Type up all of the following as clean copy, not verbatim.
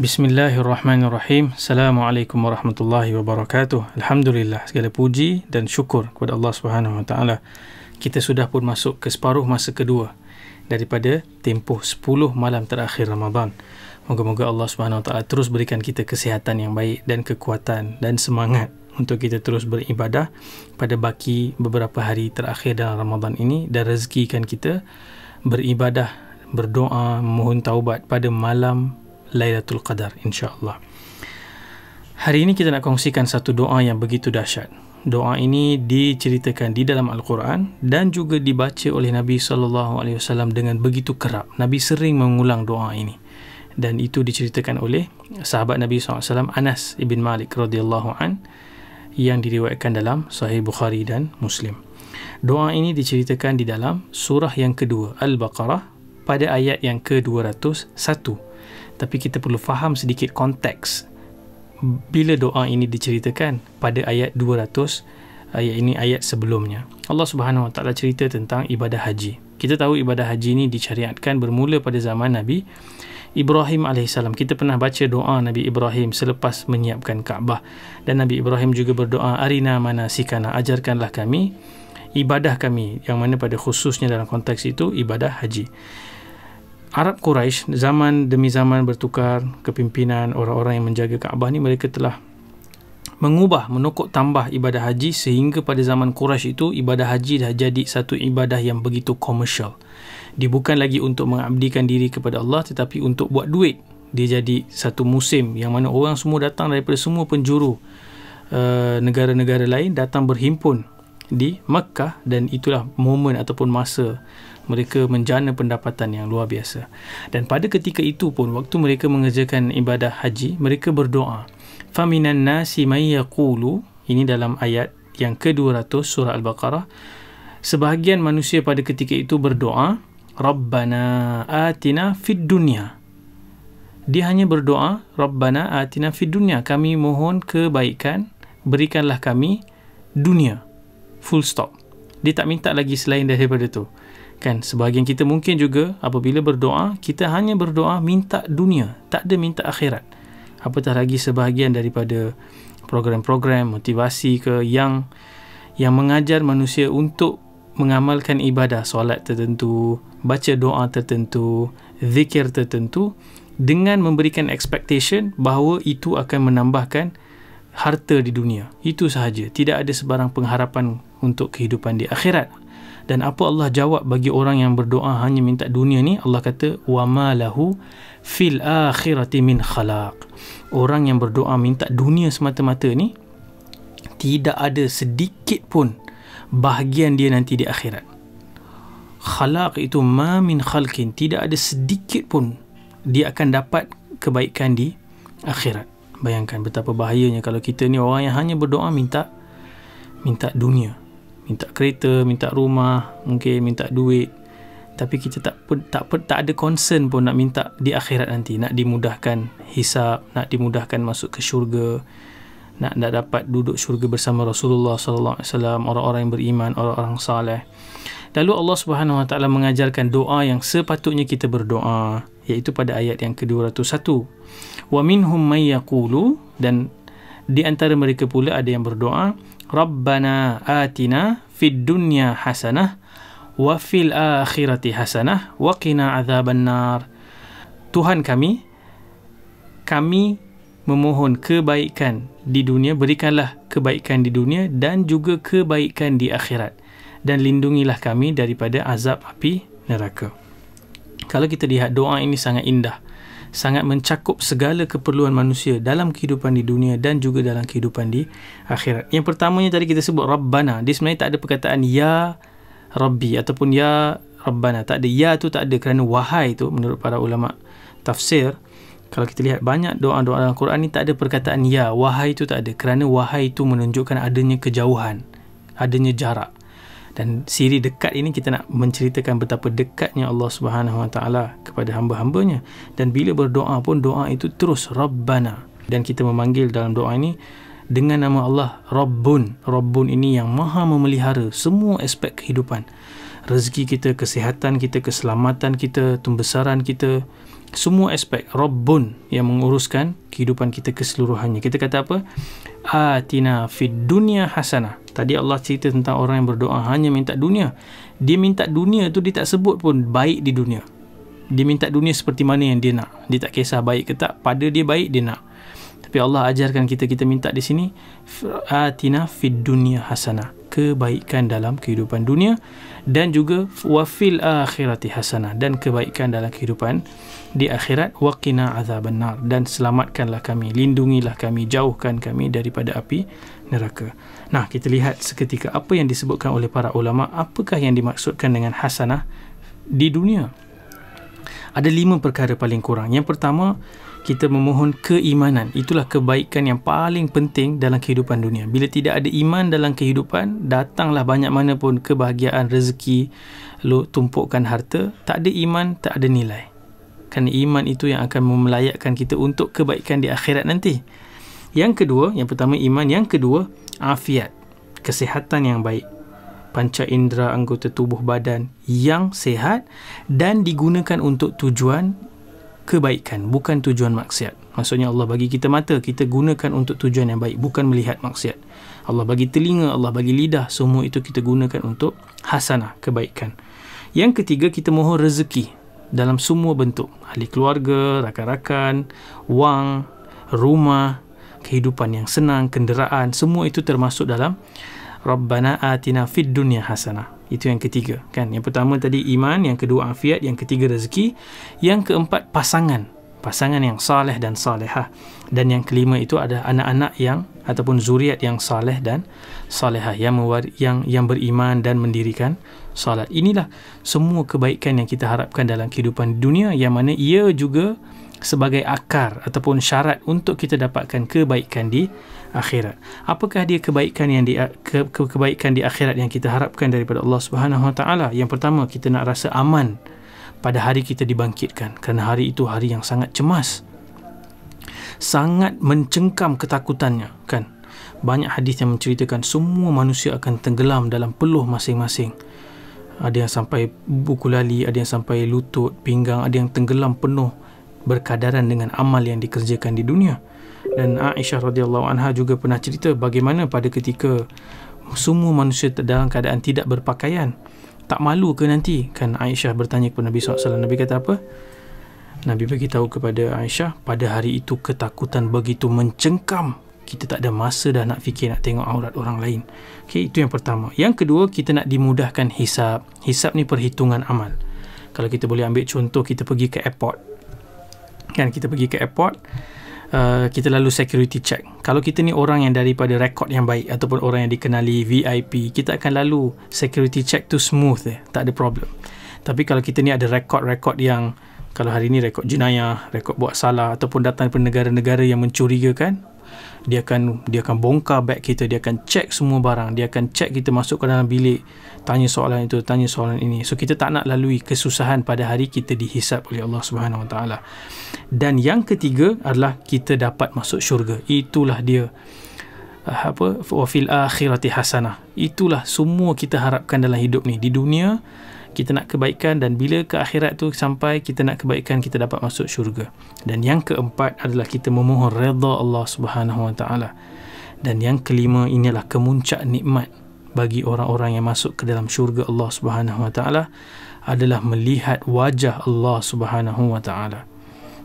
Bismillahirrahmanirrahim. Assalamualaikum warahmatullahi wabarakatuh. Alhamdulillah, segala puji dan syukur kepada Allah Subhanahu Wa Taala. Kita sudah pun masuk ke separuh masa kedua daripada tempoh 10 malam terakhir Ramadan. Moga-moga Allah Subhanahu Wa Taala terus berikan kita kesihatan yang baik dan kekuatan dan semangat untuk kita terus beribadah pada baki beberapa hari terakhir dalam Ramadan ini, dan rezekikan kita beribadah, berdoa, memohon taubat pada malam Lailatul Qadar, insya-Allah. Hari ini kita nak kongsikan satu doa yang begitu dahsyat. Doa ini diceritakan di dalam Al-Quran dan juga dibaca oleh Nabi SAW dengan begitu kerap. Nabi sering mengulang doa ini, dan itu diceritakan oleh sahabat Nabi SAW Anas ibn Malik radhiyallahu an, yang diriwayatkan dalam Sahih Bukhari dan Muslim. Doa ini diceritakan di dalam surah yang kedua, Al-Baqarah, pada ayat yang ke-201. Tapi kita perlu faham sedikit konteks bila doa ini diceritakan pada ayat 200. Ayat ini ayat sebelumnya. Allah Subhanahu Wa Taala cerita tentang ibadah haji. Kita tahu ibadah haji ini disyariatkan bermula pada zaman Nabi Ibrahim AS. Kita pernah baca doa Nabi Ibrahim selepas menyiapkan Kaabah, dan Nabi Ibrahim juga berdoa, Arina manasikana, ajarkanlah kami ibadah kami, yang mana pada khususnya dalam konteks itu ibadah haji. Arab Quraisy zaman demi zaman bertukar kepimpinan, orang-orang yang menjaga Kaabah ni mereka telah mengubah, menokok tambah ibadah haji, sehingga pada zaman Quraisy itu ibadah haji dah jadi satu ibadah yang begitu komersial. Dia bukan lagi untuk mengabdikan diri kepada Allah, tetapi untuk buat duit. Dia jadi satu musim yang mana orang semua datang daripada semua penjuru negara-negara lain datang berhimpun di Mekah, dan itulah momen ataupun masa mereka menjana pendapatan yang luar biasa. Dan pada ketika itu pun, waktu mereka mengerjakan ibadah haji, mereka berdoa, faminan nasi may yaqulu, ini dalam ayat yang ke-200 surah Al-Baqarah. Sebahagian manusia pada ketika itu berdoa, Rabbana atina fid dunya. Dia hanya berdoa, Rabbana atina fid dunya, kami mohon kebaikan, berikanlah kami dunia. Full stop. Dia tak minta lagi selain daripada tu. Kan, sebahagian kita mungkin juga apabila berdoa, kita hanya berdoa minta dunia, tak ada minta akhirat. Apatah lagi sebahagian daripada program-program motivasi ke yang mengajar manusia untuk mengamalkan ibadah, solat tertentu, baca doa tertentu, zikir tertentu, dengan memberikan expectation bahawa itu akan menambahkan harta di dunia. Itu sahaja. Tidak ada sebarang pengharapan untuk kehidupan di akhirat. Dan apa Allah jawab bagi orang yang berdoa hanya minta dunia ni? Allah kata, wa ma lahu fil akhirati min khalaq. Orang yang berdoa minta dunia semata-mata ni, tidak ada sedikit pun bahagian dia nanti di akhirat. Khalaq itu ma min khalqin, tidak ada sedikit pun dia akan dapat kebaikan di akhirat. Bayangkan betapa bahayanya kalau kita ni orang yang hanya berdoa minta dunia, minta kereta, minta rumah, mungkin minta duit, tapi kita tak ada concern pun nak minta di akhirat nanti, nak dimudahkan hisab, nak dimudahkan masuk ke syurga, nak dapat duduk syurga bersama Rasulullah sallallahu alaihi wasallam, orang-orang yang beriman, orang-orang saleh. Lalu Allah Subhanahu Wa Taala mengajarkan doa yang sepatutnya kita berdoa, iaitu pada ayat yang ke-201. Wa minhum may yaqulu, dan di antara mereka pula ada yang berdoa, Rabbana atina fid dunya hasanah wa fil akhirati hasanah wa qina adzaban nar. Tuhan kami memohon kebaikan di dunia, berikanlah kebaikan di dunia dan juga kebaikan di akhirat, dan lindungilah kami daripada azab api neraka. Kalau kita lihat doa ini sangat indah, sangat mencakup segala keperluan manusia dalam kehidupan di dunia dan juga dalam kehidupan di akhirat. Yang pertamanya tadi kita sebut Rabbana. Dia sebenarnya tak ada perkataan Ya Rabbi ataupun Ya Rabbana. Tak ada. Ya tu tak ada, kerana wahai tu menurut para ulama tafsir, kalau kita lihat banyak doa-doa dalam Quran ni tak ada perkataan Ya. Wahai tu tak ada, kerana wahai tu menunjukkan adanya kejauhan, adanya jarak. Dan siri dekat ini kita nak menceritakan betapa dekatnya Allah Subhanahu Wa Taala kepada hamba-hambanya. Dan bila berdoa pun, doa itu terus Rabbana. Dan kita memanggil dalam doa ini dengan nama Allah Rabbun. Rabbun ini yang maha memelihara semua aspek kehidupan. rezeki kita, kesihatan kita, keselamatan kita, pembesaran kita, semua aspek. Rabbun yang menguruskan kehidupan kita keseluruhannya. Kita kata apa? Atina fid dunya hasanah. Tadi Allah cerita tentang orang yang berdoa hanya minta dunia. Dia minta dunia tu, dia tak sebut pun baik di dunia. Dia minta dunia seperti mana yang dia nak. Dia tak kisah baik ke tak, pada dia baik dia nak. Tapi Allah ajarkan kita minta di sini atina fid dunya hasanah, kebaikan dalam kehidupan dunia, dan juga wafil akhirati hasanah, dan kebaikan dalam kehidupan di akhirat. Waqina azabannar, dan selamatkanlah kami, lindungilah kami, jauhkan kami daripada api neraka. Nah, kita lihat seketika apa yang disebutkan oleh para ulama. Apakah yang dimaksudkan dengan hasanah di dunia? Ada 5 perkara paling kurang. Yang pertama, kita memohon keimanan. Itulah kebaikan yang paling penting dalam kehidupan dunia. Bila tidak ada iman dalam kehidupan, datanglah banyak mana pun kebahagiaan, rezeki, tumpukan harta, tak ada iman, tak ada nilai. Kerana iman itu yang akan melayakkan kita untuk kebaikan di akhirat nanti. Yang kedua, yang pertama iman, yang kedua afiat, kesihatan yang baik, panca indera, anggota tubuh badan yang sihat dan digunakan untuk tujuan kebaikan, bukan tujuan maksiat. Maksudnya Allah bagi kita mata, kita gunakan untuk tujuan yang baik, bukan melihat maksiat. Allah bagi telinga, Allah bagi lidah, semua itu kita gunakan untuk hasanah, kebaikan. Yang ketiga, kita mohon rezeki dalam semua bentuk, ahli keluarga, rakan-rakan, wang, rumah, kehidupan yang senang, kenderaan, semua itu termasuk dalam Rabbana atina fid dunya hasanah. Itu yang ketiga, kan? Yang pertama tadi iman, yang kedua afiat, yang ketiga rezeki, yang keempat pasangan yang saleh dan salehah, dan yang kelima itu ada anak-anak yang ataupun zuriat yang saleh dan salehah, yang beriman dan mendirikan salat. Inilah semua kebaikan yang kita harapkan dalam kehidupan dunia, yang mana ia juga sebagai akar ataupun syarat untuk kita dapatkan kebaikan di akhirat. Apakah dia kebaikan yang kebaikan di akhirat yang kita harapkan daripada Allah Subhanahu Wa Taala? Yang pertama, kita nak rasa aman pada hari kita dibangkitkan, kerana hari itu hari yang sangat cemas, sangat mencengkam ketakutannya, kan? Banyak hadis yang menceritakan semua manusia akan tenggelam dalam peluh masing-masing. Ada yang sampai buku lali, ada yang sampai lutut, pinggang, ada yang tenggelam penuh berkadaran dengan amal yang dikerjakan di dunia. Dan Aisyah radhiyallahu anha juga pernah cerita bagaimana pada ketika semua manusia dalam keadaan tidak berpakaian. Tak malu ke nanti? Kan Aisyah bertanya kepada Nabi SAW. Nabi kata apa? Nabi beritahu kepada Aisyah, pada hari itu ketakutan begitu mencengkam, kita tak ada masa dah nak fikir nak tengok aurat orang lain. Okay, itu yang pertama. Yang kedua, kita nak dimudahkan hisab. Hisab ni perhitungan amal. Kalau kita boleh ambil contoh, kita pergi ke airport, kan? Kita pergi ke airport, kita lalu security check. Kalau kita ni orang yang daripada rekod yang baik ataupun orang yang dikenali VIP, kita akan lalu security check tu smooth, tak ada problem. Tapi kalau kita ni ada rekod-rekod yang, kalau hari ni rekod jenayah, rekod buat salah, ataupun datang daripada negara-negara yang mencurigakan, dia akan bongkar beg kita, dia akan check semua barang, dia akan check kita masuk ke dalam bilik, tanya soalan itu, tanya soalan ini. So kita tak nak lalui kesusahan pada hari kita dihisab oleh Allah Subhanahu Wa Taala. Dan yang ketiga adalah kita dapat masuk syurga. Itulah dia wa fil akhirati hasanah. Itulah semua kita harapkan dalam hidup ni. Di dunia kita nak kebaikan, dan bila ke akhirat tu sampai kita nak kebaikan, kita dapat masuk syurga. Dan yang keempat adalah kita memohon redha Allah Subhanahu Wa Taala. Dan yang kelima, inilah kemuncak nikmat bagi orang-orang yang masuk ke dalam syurga Allah Subhanahu Wa Taala, adalah melihat wajah Allah Subhanahu Wa Taala.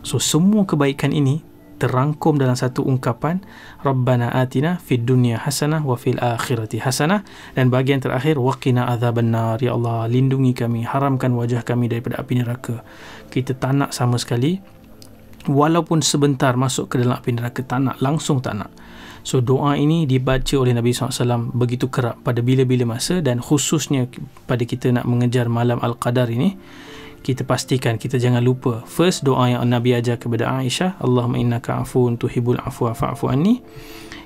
So semua kebaikan ini terangkum dalam satu ungkapan, Rabbana atina fid dunya hasanah wa fil akhirati hasanah. Dan bahagian terakhir, waqina azabannar, ya Allah lindungi kami, haramkan wajah kami daripada api neraka. Kita tak nak sama sekali walaupun sebentar masuk ke dalam api neraka, tak nak, langsung tak nak. So doa ini dibaca oleh Nabi SAW begitu kerap pada bila-bila masa, dan khususnya pada kita nak mengejar malam Al-Qadar ini, kita pastikan kita jangan lupa first doa yang Nabi ajar kepada Aisyah, Allahumma innaka afuun tuhibbul afwa fa'fu anni.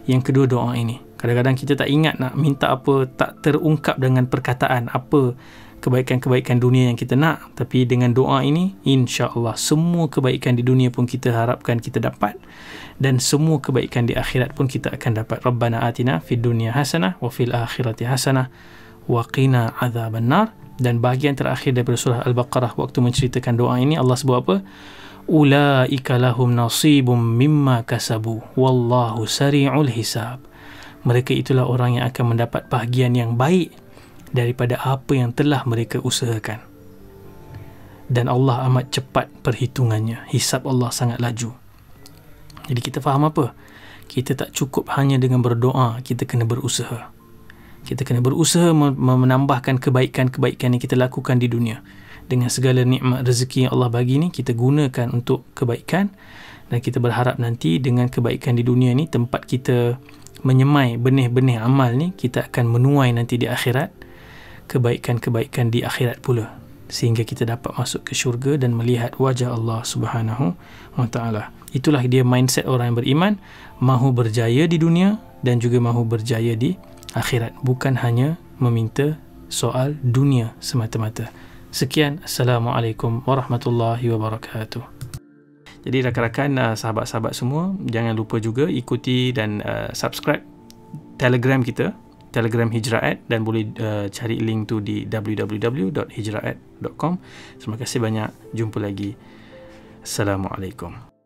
Yang kedua doa ini. Kadang-kadang kita tak ingat nak minta apa, tak terungkap dengan perkataan apa kebaikan-kebaikan dunia yang kita nak, tapi dengan doa ini insya-Allah semua kebaikan di dunia pun kita harapkan kita dapat, dan semua kebaikan di akhirat pun kita akan dapat. Rabbana atina fid dunya hasanah wa fil akhirati hasanah wa qina azabannar. Dan bahagian terakhir daripada surah Al-Baqarah waktu menceritakan doa ini, Allah sebut apa? Ulaika lahum nasibum mimma kasabu wallahu sari'ul hisab. Mereka itulah orang yang akan mendapat bahagian yang baik daripada apa yang telah mereka usahakan. Dan Allah amat cepat perhitungannya. Hisab Allah sangat laju. Jadi kita faham apa? Kita tak cukup hanya dengan berdoa, kita kena berusaha. Kita kena berusaha menambahkan kebaikan-kebaikan yang kita lakukan di dunia. Dengan segala nikmat rezeki yang Allah bagi ni, kita gunakan untuk kebaikan. Dan kita berharap nanti dengan kebaikan di dunia ni, tempat kita menyemai benih-benih amal ni, kita akan menuai nanti di akhirat kebaikan-kebaikan di akhirat pula, sehingga kita dapat masuk ke syurga dan melihat wajah Allah Subhanahu wa ta'ala. Itulah dia mindset orang yang beriman, mahu berjaya di dunia dan juga mahu berjaya di akhirat, bukan hanya meminta soal dunia semata-mata. Sekian, Assalamualaikum warahmatullahi wabarakatuh. Jadi rakan-rakan, sahabat-sahabat semua, jangan lupa juga ikuti dan subscribe Telegram kita, Telegram Hijraat, dan boleh cari link tu di www.hijraat.com. Terima kasih banyak. Jumpa lagi. Assalamualaikum.